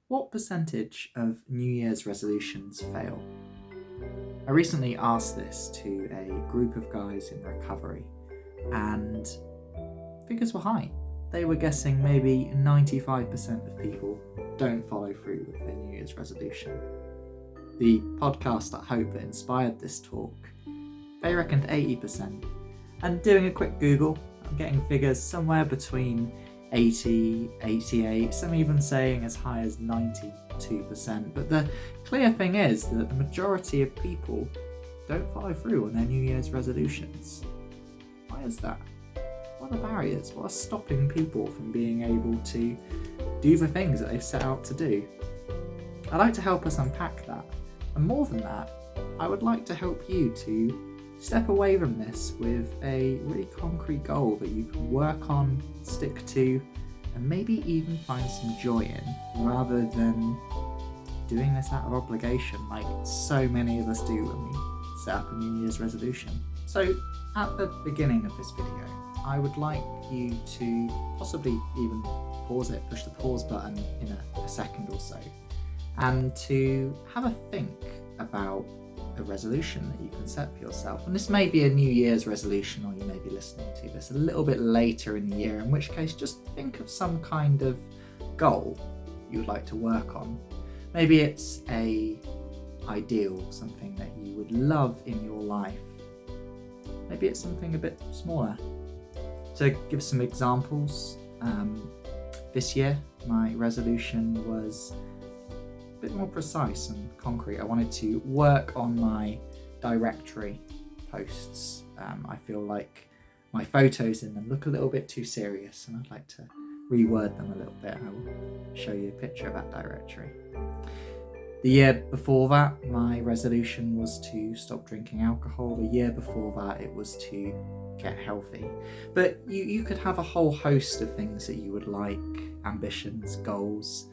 What percentage of New Year's resolutions fail? I recently asked this to a group of guys in recovery, and figures were high. They were guessing maybe 95% of people don't follow through with their New Year's resolution. The podcast at Hope that inspired this talk, they reckoned 80%. And doing a quick Google, I'm getting figures somewhere between 80, 88, some even saying as high as 92%. But the clear thing is that the majority of people don't follow through on their New Year's resolutions. Why is that? What are the barriers? What are stopping people from being able to do the things that they've set out to do? I'd like to help us unpack that. And more than that, I would like to help you to step away from this with a really concrete goal that you can work on, stick to, and maybe even find some joy in, rather than doing this out of obligation like so many of us do when we set up a New Year's resolution. So at the beginning of this video, I would like you to possibly even pause it, push the pause button in a second or so, and to have a think about a resolution that you can set for yourself. And this may be a New Year's resolution, or you may be listening to this a little bit later in the year, in which case just think of some kind of goal you would like to work on. Maybe it's a ideal, something that you would love in your life. Maybe it's something a bit smaller. To give some examples, this year my resolution was a bit more precise and concrete. I wanted to work on my directory posts. I feel like my photos in them look a little bit too serious, and I'd like to reword them a little bit. I will show you a picture of that directory. The year before that, my resolution was to stop drinking alcohol. The year before that, it was to get healthy. But you could have a whole host of things that you would like, ambitions, goals.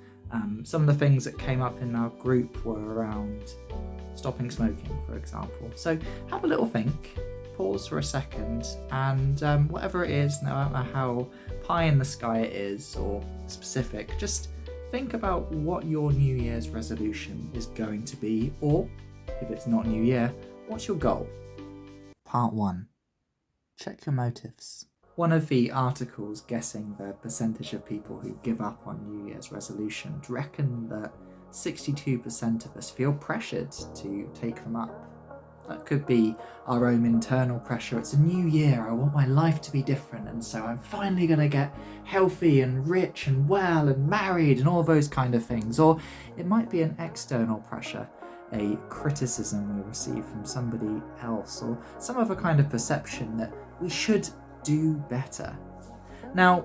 Some of the things that came up in our group were around stopping smoking, for example. So have a little think, pause for a second, and whatever it is, no matter how pie in the sky it is or specific, just think about what your New Year's resolution is going to be, or if it's not New Year, what's your goal? Part 1. Check your motives. One of the articles guessing the percentage of people who give up on New Year's resolutions reckon that 62% of us feel pressured to take them up. That could be our own internal pressure. It's a new year, I want my life to be different, and so I'm finally going to get healthy and rich and well and married and all those kind of things. Or it might be an external pressure, a criticism we receive from somebody else, or some other kind of perception that we should do better. Now,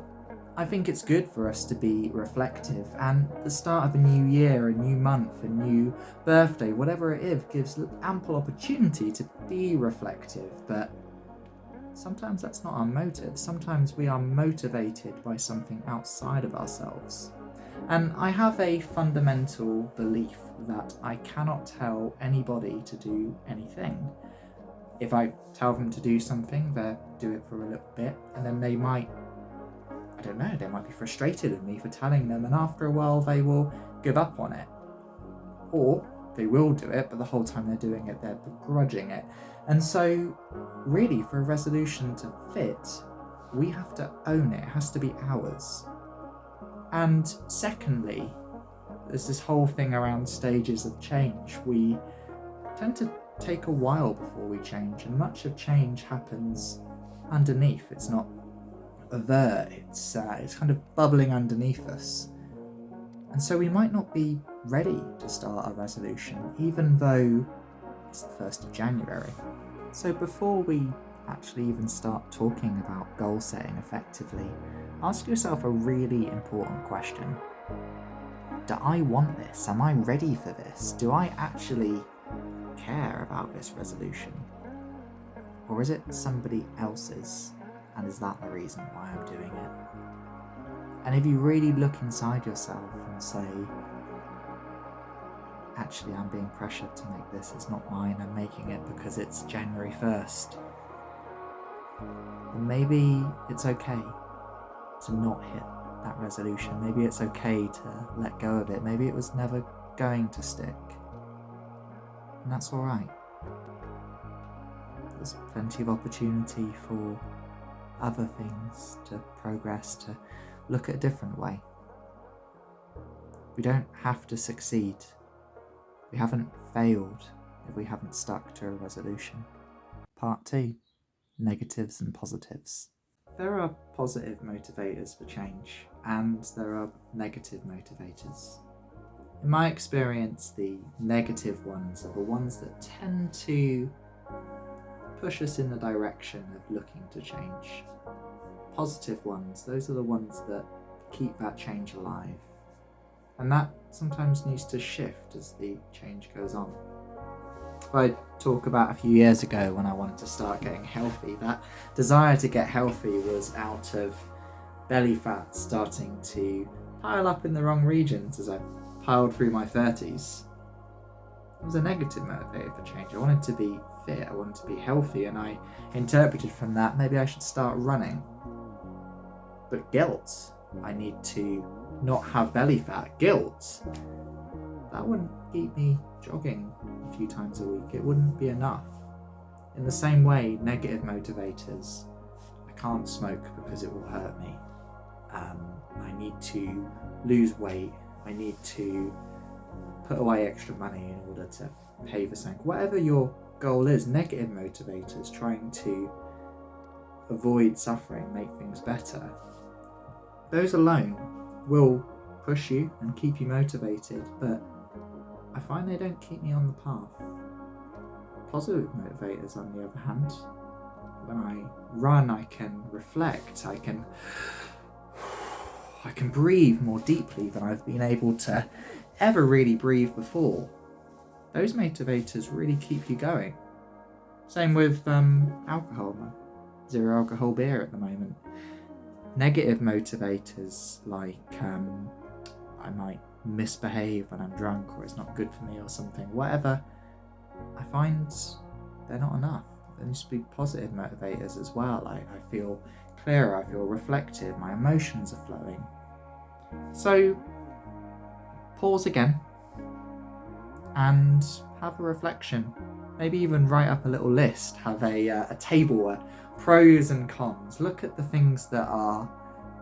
I think it's good for us to be reflective, and the start of a new year, a new month, a new birthday, whatever it is, gives ample opportunity to be reflective. But sometimes that's not our motive. Sometimes we are motivated by something outside of ourselves. And I have a fundamental belief that I cannot tell anybody to do anything. If I tell them to do something, they'll do it for a little bit, and then they might be frustrated with me for telling them, and after a while they will give up on it. Or they will do it, but the whole time they're doing it, they're begrudging it. And so, really, for a resolution to fit, we have to own it. It has to be ours. And secondly, there's this whole thing around stages of change. We tend to take a while before we change, and much of change happens underneath. It's not overt, it's kind of bubbling underneath us. And so we might not be ready to start a resolution, even though it's the 1st of January. So before we actually even start talking about goal setting effectively, ask yourself a really important question. Do I want this? Am I ready for this? Do I actually care about this resolution? Or is it somebody else's? And is that the reason why I'm doing it? And if you really look inside yourself and say, actually I'm being pressured to make this, it's not mine, I'm making it because it's January 1st, then maybe it's okay to not hit that resolution. Maybe it's okay to let go of it. Maybe it was never going to stick. And that's alright. There's plenty of opportunity for other things to progress, to look at a different way. We don't have to succeed. We haven't failed if we haven't stuck to a resolution. Part 2, negatives and positives. There are positive motivators for change, and there are negative motivators. In my experience, the negative ones are the ones that tend to push us in the direction of looking to change. Positive ones, those are the ones that keep that change alive. And that sometimes needs to shift as the change goes on. If I talk about a few years ago when I wanted to start getting healthy, that desire to get healthy was out of belly fat starting to pile up in the wrong regions as I piled through my 30s. It was a negative motivator for change. I wanted to be fit, I wanted to be healthy, and I interpreted from that maybe I should start running. But guilt, I need to not have belly fat. Guilt, that wouldn't keep me jogging a few times a week. It wouldn't be enough. In the same way, negative motivators, I can't smoke because it will hurt me. I need to lose weight. I need to put away extra money in order to pay for something. Whatever your goal is, negative motivators trying to avoid suffering, make things better, those alone will push you and keep you motivated, but I find they don't keep me on the path. Positive motivators, on the other hand, when I run, I can reflect, I can breathe more deeply than I've been able to ever really breathe before. Those motivators really keep you going. Same with alcohol. Zero alcohol beer at the moment. Negative motivators like I might misbehave when I'm drunk, or it's not good for me or something, whatever, I find they're not enough. There needs to be positive motivators as well. I feel clearer, I feel reflective, my emotions are flowing. So pause again and have a reflection. Maybe even write up a little list, have a table, pros and cons. Look at the things that are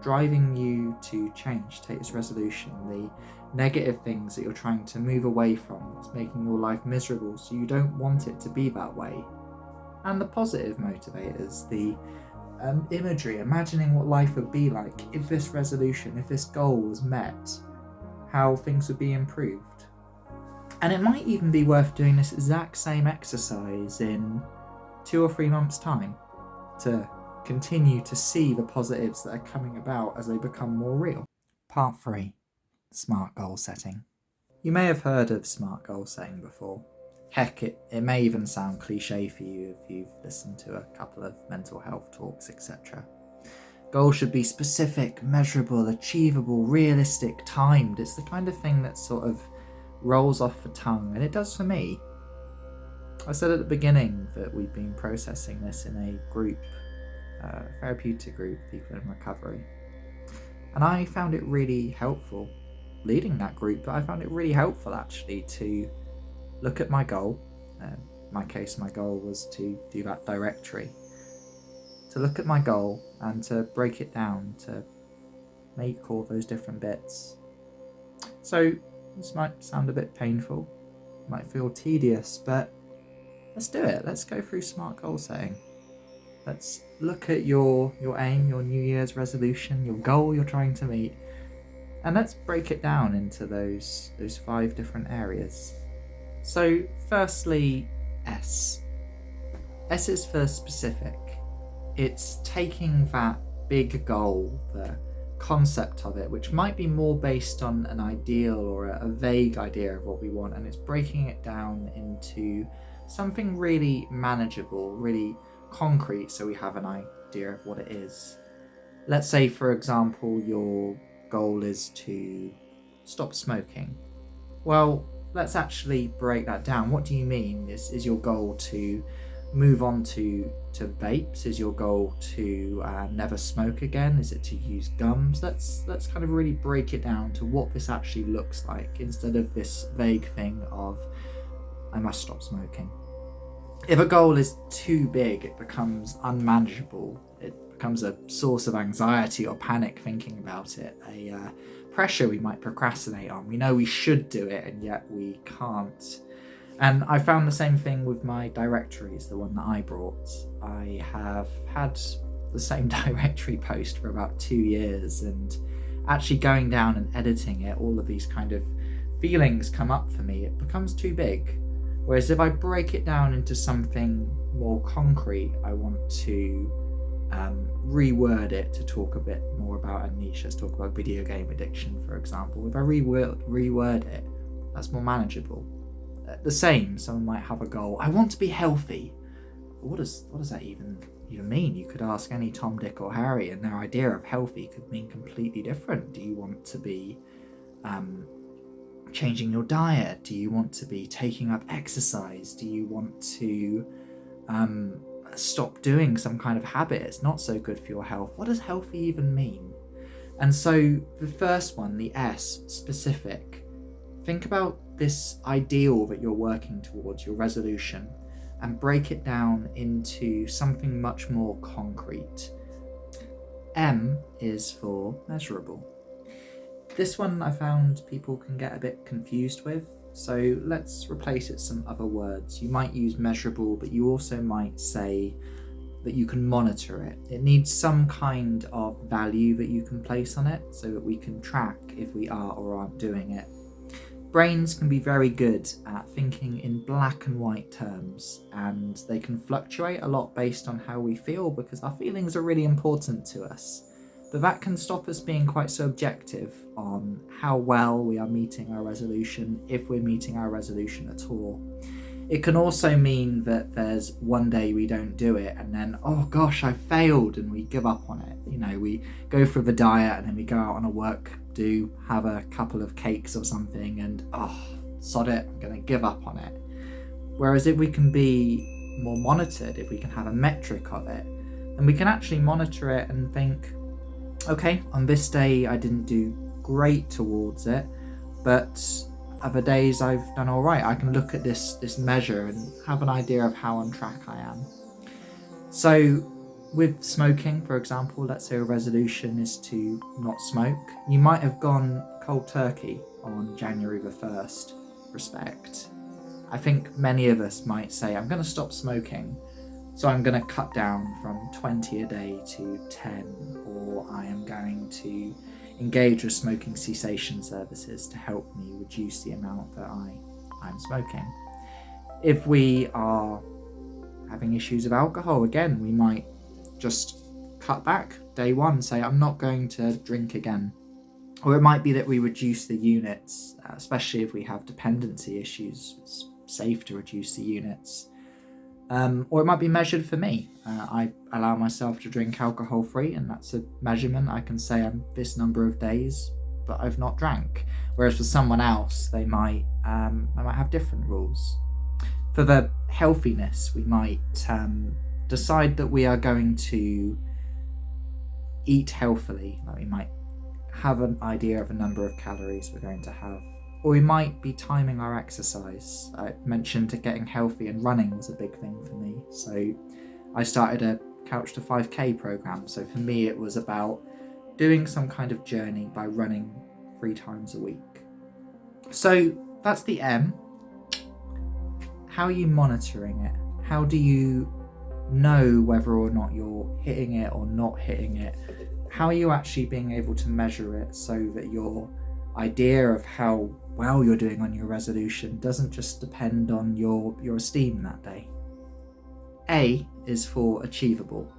driving you to change, take this resolution, the negative things that you're trying to move away from, that's making your life miserable so you don't want it to be that way. And the positive motivators, the imagery, imagining what life would be like if this resolution, if this goal was met, how things would be improved. And it might even be worth doing this exact same exercise in 2 or 3 months' time to continue to see the positives that are coming about as they become more real. Part 3, smart goal setting. You may have heard of smart goal setting before. Heck, it may even sound cliche for you if you've listened to a couple of mental health talks, etc. Goals should be specific, measurable, achievable, realistic, timed. It's the kind of thing that sort of rolls off the tongue, and it does for me. I said at the beginning that we've been processing this in a group, a therapeutic group, people in recovery. And I found it really helpful leading that group, but I found it really helpful actually to look at my goal. In my case, my goal was to do that directory. To look at my goal and to break it down, to make all those different bits. So this might sound a bit painful, might feel tedious, but let's do it. Let's go through smart goal setting. Let's look at your aim, your New Year's resolution, your goal you're trying to meet, and let's break it down into those 5 different areas. So firstly, S. S is for specific. It's taking that big goal, the concept of it, which might be more based on an ideal or a vague idea of what we want, and it's breaking it down into something really manageable, really concrete, so we have an idea of what it is. Let's say, for example, your goal is to stop smoking. Well, let's actually break that down. What do you mean? Is your goal to move on to vapes? Is your goal to never smoke again? Is it to use gums? Let's kind of really break it down to what this actually looks like, instead of this vague thing of I must stop smoking. If a goal is too big, it becomes unmanageable. It becomes a source of anxiety or panic thinking about it, a pressure we might procrastinate on. We know we should do it and yet we can't. And I found the same thing with my directories, the one that I brought. I have had the same directory post for about 2 years, and actually going down and editing it, all of these kind of feelings come up for me. It becomes too big. Whereas if I break it down into something more concrete, I want to reword it to talk a bit more about a niche. Let's talk about video game addiction, for example. If I reword it, that's more manageable. The same, someone might have a goal, I want to be healthy. What does that even mean? You could ask any Tom, Dick or Harry and their idea of healthy could mean completely different. Do you want to be changing your diet? Do you want to be taking up exercise? Do you want to stop doing some kind of habit it's not so good for your health? What does healthy even mean? And so the first one, the S, specific. Think about this ideal that you're working towards, your resolution, and break it down into something much more concrete. M is for measurable. This one I found people can get a bit confused with, so let's replace it some other words. You might use measurable, but you also might say that you can monitor it. It needs some kind of value that you can place on it so that we can track if we are or aren't doing it. Brains can be very good at thinking in black and white terms, and they can fluctuate a lot based on how we feel, because our feelings are really important to us. But that can stop us being quite so objective on how well we are meeting our resolution, if we're meeting our resolution at all. It can also mean that there's one day we don't do it and then, oh gosh, I failed, and we give up on it. We go through the diet and then we go out on a work do, have a couple of cakes or something, and sod it, I'm going to give up on it. Whereas if we can be more monitored, if we can have a metric of it, then we can actually monitor it and think, okay, on this day I didn't do great towards it, but other days I've done all right. I can look at this measure and have an idea of how on track I am. So with smoking, for example, let's say a resolution is to not smoke. You might have gone cold turkey on January the 1st, respect. I think many of us might say, I'm going to stop smoking, so I'm going to cut down from 20 a day to 10, or I am going to engage with smoking cessation services to help me reduce the amount that I'm smoking. If we are having issues with alcohol, again, we might just cut back day one, say I'm not going to drink again. Or it might be that we reduce the units, especially if we have dependency issues. It's safe to reduce the units. Or it might be measured for me. I allow myself to drink alcohol free, and that's a measurement. I can say I'm this number of days, but I've not drank. Whereas for someone else, they might have different rules. For the healthiness, we might decide that we are going to eat healthily. Like we might have an idea of a number of calories we're going to have. Or we might be timing our exercise. I mentioned that getting healthy and running was a big thing for me. So I started a Couch to 5K program. So for me, it was about doing some kind of journey by running 3 times a week. So that's the M. How are you monitoring it? How do you know whether or not you're hitting it or not hitting it? How are you actually being able to measure it so that your idea of how well you're doing on your resolution doesn't just depend on your esteem that day? A is for achievable.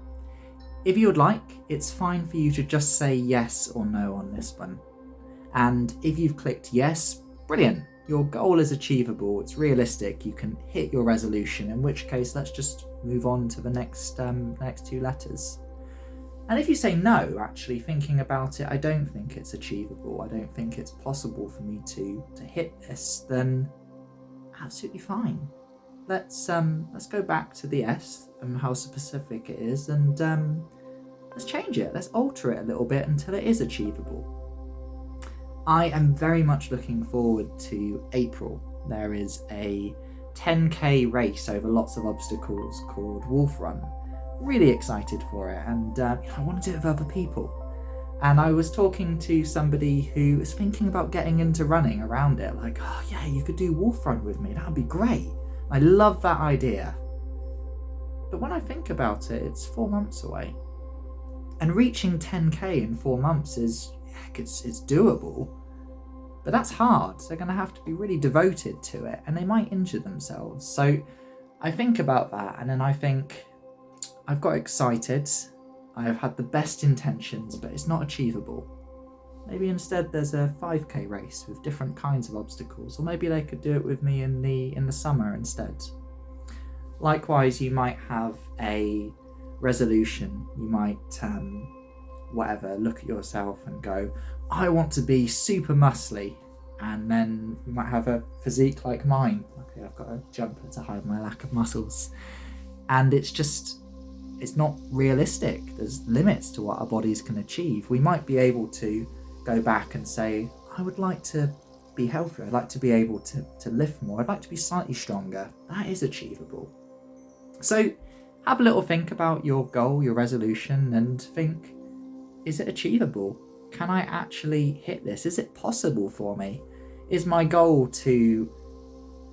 If you would like, it's fine for you to just say yes or no on this one. And if you've clicked yes, brilliant. Your goal is achievable, it's realistic, you can hit your resolution, in which case let's just move on to the next 2 letters. And if you say no, actually thinking about it, I don't think it's achievable, I don't think it's possible for me to hit this, then absolutely fine. let's go back to the S and how specific it is, and let's change it. Let's alter it a little bit until it is achievable. I am very much looking forward to April. There is a 10k race over lots of obstacles called Wolf Run. Really excited for it, and I want to do it with other people. And I was talking to somebody who was thinking about getting into running around it, like, oh yeah, you could do Wolf Run with me, that would be great. I love that idea. But when I think about it, it's 4 months away. And reaching 10k in 4 months is, it's doable. But that's hard. They're going to have to be really devoted to it, and they might injure themselves. So I think about that, and then I think, I've got excited. I've had the best intentions, but it's not achievable. Maybe instead there's a 5k race with different kinds of obstacles, or maybe they could do it with me in the summer instead. Likewise, you might have a resolution. You might look at yourself and go, I want to be super muscly, and then you might have a physique like mine. Okay, I've got a jumper to hide my lack of muscles, and it's not realistic. There's limits to what our bodies can achieve. We might be able to go back and say, I would like to be healthier. I'd like to be able to lift more. I'd like to be slightly stronger. That is achievable. So have a little think about your goal, your resolution, and think, is it achievable? Can I actually hit this? Is it possible for me? Is my goal to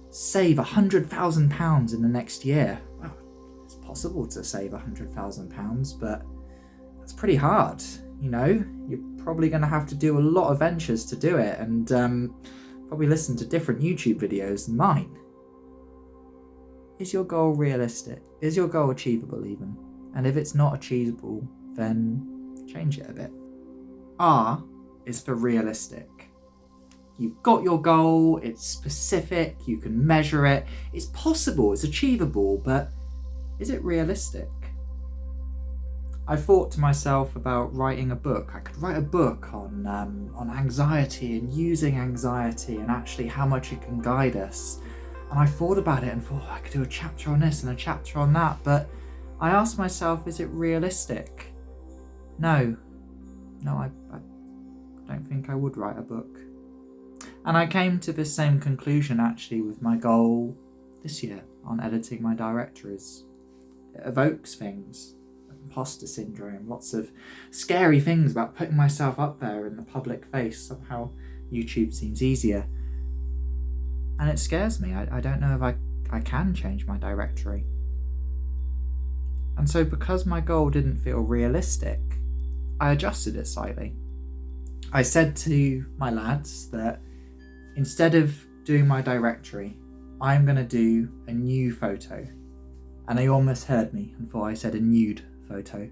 save £100,000 in the next year? Well, it's possible to save £100,000, but that's pretty hard. You know, you're probably going to have to do a lot of ventures to do it, and probably listen to different YouTube videos than mine. Is your goal realistic? Is your goal achievable even? And if it's not achievable, then change it a bit. R is for realistic. You've got your goal, it's specific, you can measure it, it's possible, it's achievable, but is it realistic? I thought to myself about writing a book. I could write a book on anxiety and using anxiety and actually how much it can guide us. And I thought about it and thought, I could do a chapter on this and a chapter on that, but I asked myself, is it realistic? No, I don't think I would write a book. And I came to this same conclusion actually with my goal this year on editing my directories. It evokes things, imposter syndrome, lots of scary things about putting myself up there in the public face. Somehow YouTube seems easier. And it scares me. I don't know if I can change my directory. And so because my goal didn't feel realistic, I adjusted it slightly. I said to my lads that instead of doing my directory, I'm going to do a new photo. And they almost heard me and thought I said a nude photo.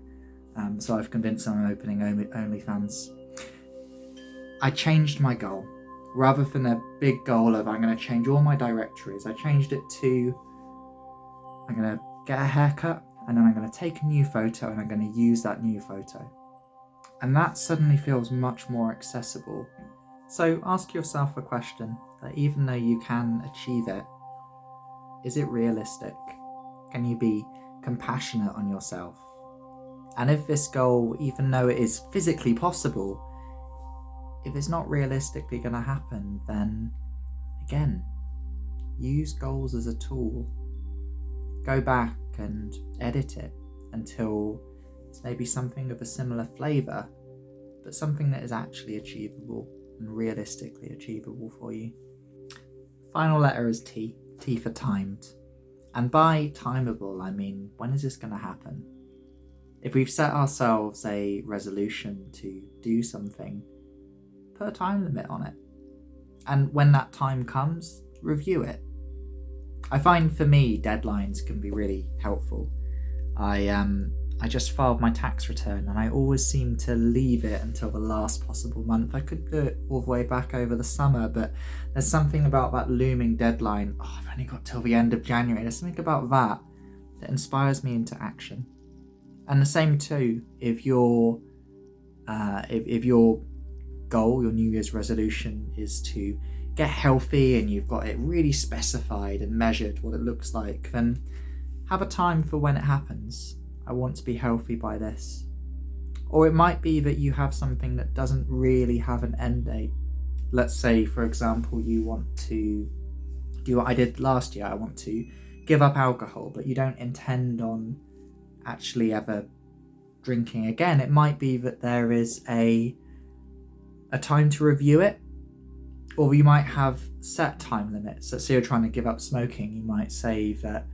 So I've convinced them I'm opening OnlyFans. I changed my goal. Rather than a big goal of I'm going to change all my directories, I changed it to I'm going to get a haircut, and then I'm going to take a new photo and I'm going to use that new photo. And that suddenly feels much more accessible. So ask yourself a question that even though you can achieve it, is it realistic? Can you be compassionate on yourself? And if this goal, even though it is physically possible, if it's not realistically going to happen, then again, use goals as a tool. Go back and edit it until it's maybe something of a similar flavour, but something that is actually achievable and realistically achievable for you. Final letter is T. T for timed. And by timeable, I mean, when is this going to happen? If we've set ourselves a resolution to do something, put a time limit on it. And when that time comes, review it. I find for me, deadlines can be really helpful. I just filed my tax return and I always seem to leave it until the last possible month. I could do it all the way back over the summer, but there's something about that looming deadline. Oh, I've only got till the end of January. There's something about that inspires me into action. And the same too, if your goal, your New Year's resolution is to get healthy and you've got it really specified and measured what it looks like, then have a time for when it happens. I want to be healthy by this. Or it might be that you have something that doesn't really have an end date. Let's say, for example, you want to do what I did last year. I want to give up alcohol, but you don't intend on actually ever drinking again. It might be that there is a time to review it, or you might have set time limits. Let's say you're trying to give up smoking. You might say that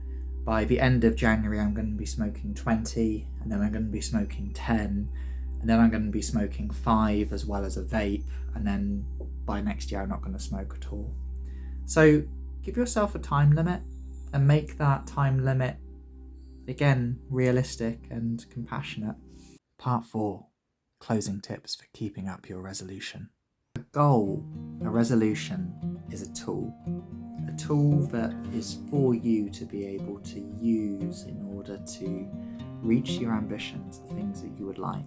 by the end of January I'm going to be smoking 20, and then I'm going to be smoking 10, and then I'm going to be smoking 5 as well as a vape, and then by next year I'm not going to smoke at all. So give yourself a time limit and make that time limit, again, realistic and compassionate. Part 4, closing tips for keeping up your resolution. A goal, a resolution, is a tool that is for you to be able to use in order to reach your ambitions, the things that you would like.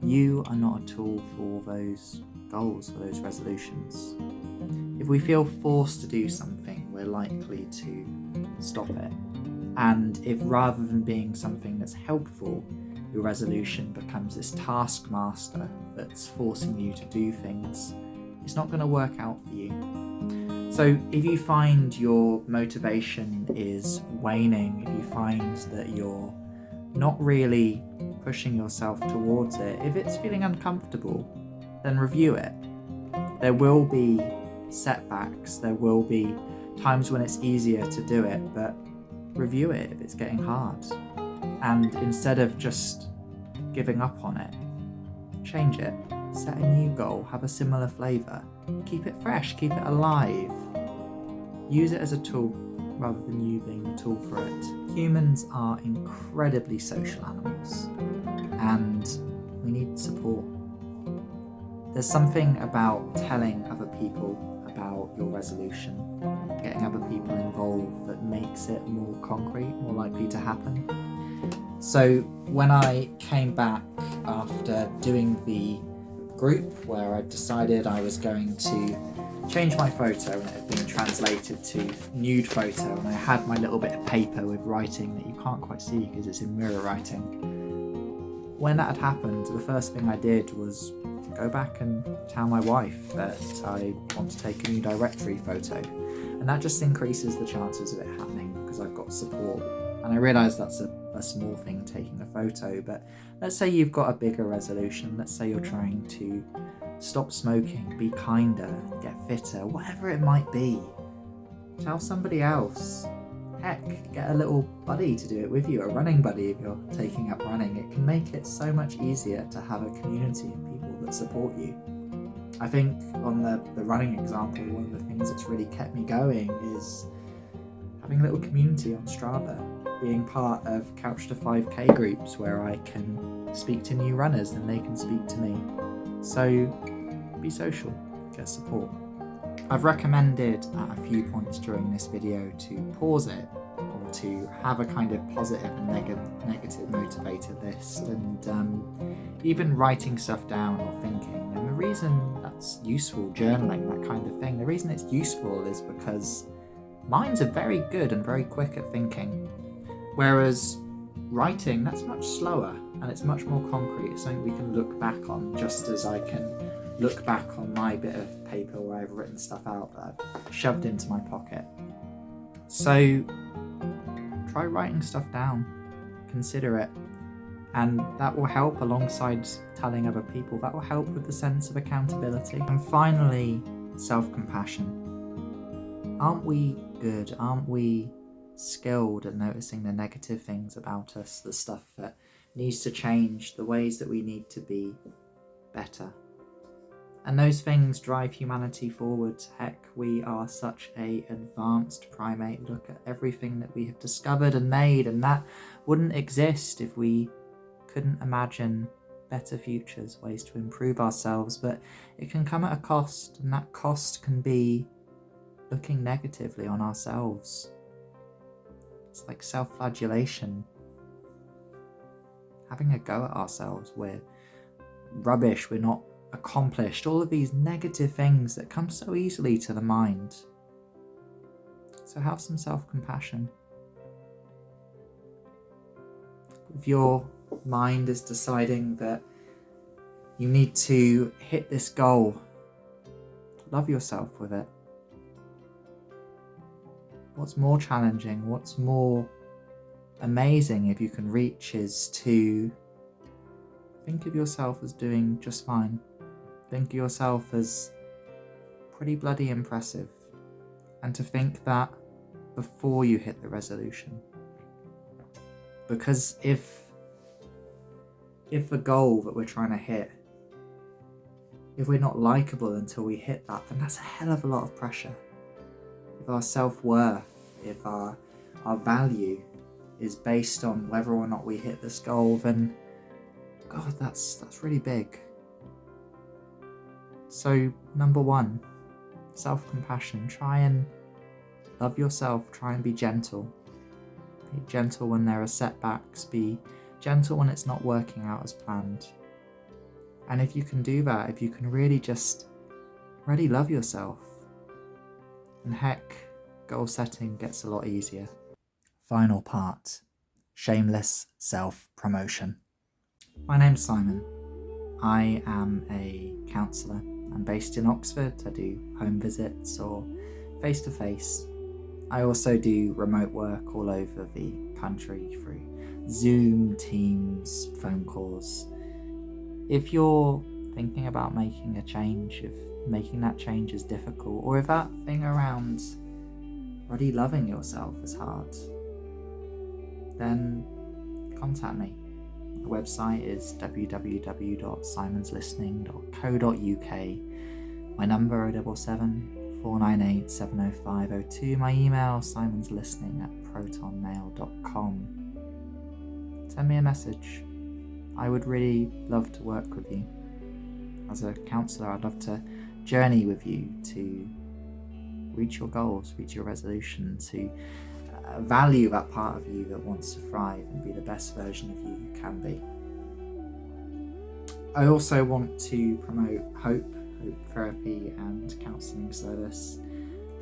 You are not a tool for those goals, for those resolutions. If we feel forced to do something, we're likely to stop it. And if rather than being something that's helpful, your resolution becomes this taskmaster that's forcing you to do things, it's not going to work out for you. So if you find your motivation is waning, if you find that you're not really pushing yourself towards it, if it's feeling uncomfortable, then review it. There will be setbacks, there will be times when it's easier to do it, but review it if it's getting hard. And instead of just giving up on it, change it. Set a new goal, have a similar flavour. Keep it fresh, keep it alive. Use it as a tool rather than you being the tool for it. Humans are incredibly social animals, and we need support. There's something about telling other people about your resolution, getting other people involved, that makes it more concrete, more likely to happen. So when I came back after doing the group where I decided I was going to change my photo, and it had been translated to nude photo, and I had my little bit of paper with writing that you can't quite see because it's in mirror writing. When that had happened, the first thing I did was go back and tell my wife that I want to take a new directory photo, and that just increases the chances of it happening because I've got support. And I realise that's a small thing, taking a photo, but let's say you've got a bigger resolution. Let's say you're trying to stop smoking, be kinder, get fitter, whatever it might be. Tell somebody else. Heck, get a little buddy to do it with you, a running buddy if you're taking up running. It can make it so much easier to have a community of people that support you. I think on the running example, one of the things that's really kept me going is having a little community on Strava, being part of Couch to 5K groups where I can speak to new runners and they can speak to me. So be social, get support. I've recommended at a few points during this video to pause it, or to have a kind of positive and negative motivator list, and even writing stuff down or thinking. And the reason that's useful, journaling, that kind of thing, the reason it's useful is because minds are very good and very quick at thinking, whereas writing, that's much slower and it's much more concrete. It's something we can look back on, just as I can look back on my bit of paper where I've written stuff out that I've shoved into my pocket. So try writing stuff down, consider it, and that will help alongside telling other people. That will help with the sense of accountability. And finally, self-compassion. Aren't we good? Aren't we skilled at noticing the negative things about us, the stuff that needs to change, the ways that we need to be better? And those things drive humanity forward. Heck, we are such an advanced primate. Look at everything that we have discovered and made, and that wouldn't exist if we couldn't imagine better futures, ways to improve ourselves. But it can come at a cost, and that cost can be looking negatively on ourselves. It's like self-flagellation, having a go at ourselves. We're rubbish, we're not accomplished, all of these negative things that come so easily to the mind. So have some self-compassion. If your mind is deciding that you need to hit this goal, love yourself with it. What's more challenging, what's more amazing if you can reach, is to think of yourself as doing just fine. Think of yourself as pretty bloody impressive. And to think that before you hit the resolution. Because if the goal that we're trying to hit, if we're not likeable until we hit that, then that's a hell of a lot of pressure. If our self-worth, if our value is based on whether or not we hit this goal, then God, that's really big. So number one, self-compassion. Try and love yourself. Try and be gentle. Be gentle when there are setbacks. Be gentle when it's not working out as planned. And if you can do that, if you can really love yourself, and heck, goal setting gets a lot easier. Final part, shameless self-promotion. My name's Simon. I am a counsellor. I'm based in Oxford. I do home visits or face-to-face. I also do remote work all over the country through Zoom, Teams, phone calls. If you're thinking about making a change, if making that change is difficult, or if that thing around already loving yourself is hard, then contact me. The website is www.simonslistening.co.uk. My number 077 498 70502. My email simonslistening@protonmail.com. Send me a message. I would really love to work with you. As a counsellor, I'd love to journey with you to reach your goals, reach your resolution, to value that part of you that wants to thrive and be the best version of you you can be. I also want to promote Hope Therapy and Counselling Service.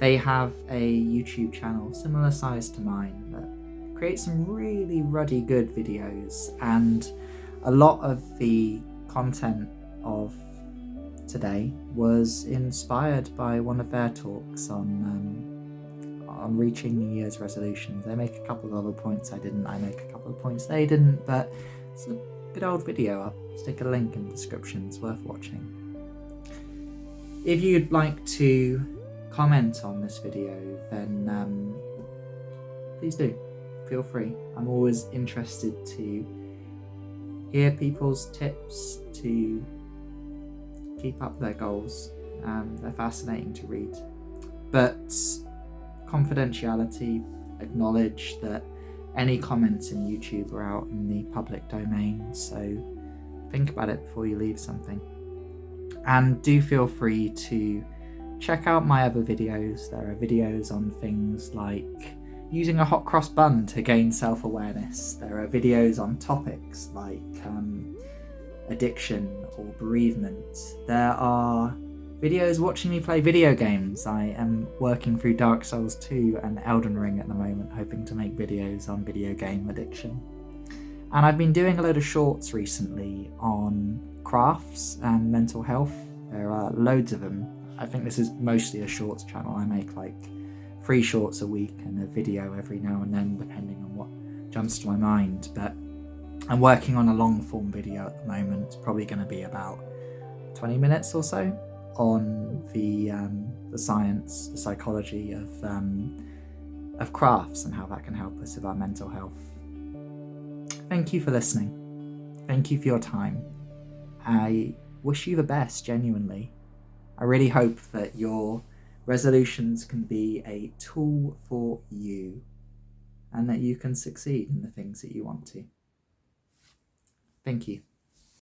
They have a YouTube channel similar size to mine that creates some really ruddy good videos, and a lot of the content of today was inspired by one of their talks on reaching New Year's resolutions. They make a couple of other points I didn't, I make a couple of points they didn't, but it's a good old video. I'll stick a link in the description, it's worth watching. If you'd like to comment on this video, then please do, feel free. I'm always interested to hear people's tips to keep up their goals. They're fascinating to read. But confidentiality, acknowledge that any comments in YouTube are out in the public domain, so think about it before you leave something. And do feel free to check out my other videos. There are videos on things like using a hot cross bun to gain self-awareness. There are videos on topics like addiction or bereavement. There are videos watching me play video games. I am working through Dark Souls 2 and Elden Ring at the moment, hoping to make videos on video game addiction. And I've been doing a load of shorts recently on crafts and mental health. There are loads of them. I think this is mostly a shorts channel. I make like 3 shorts a week and a video every now and then, depending on what jumps to my mind. But I'm working on a long form video at the moment. It's probably going to be about 20 minutes or so on the science, the psychology of crafts and how that can help us with our mental health. Thank you for listening. Thank you for your time. I wish you the best, genuinely. I really hope that your resolutions can be a tool for you and that you can succeed in the things that you want to. Thank you.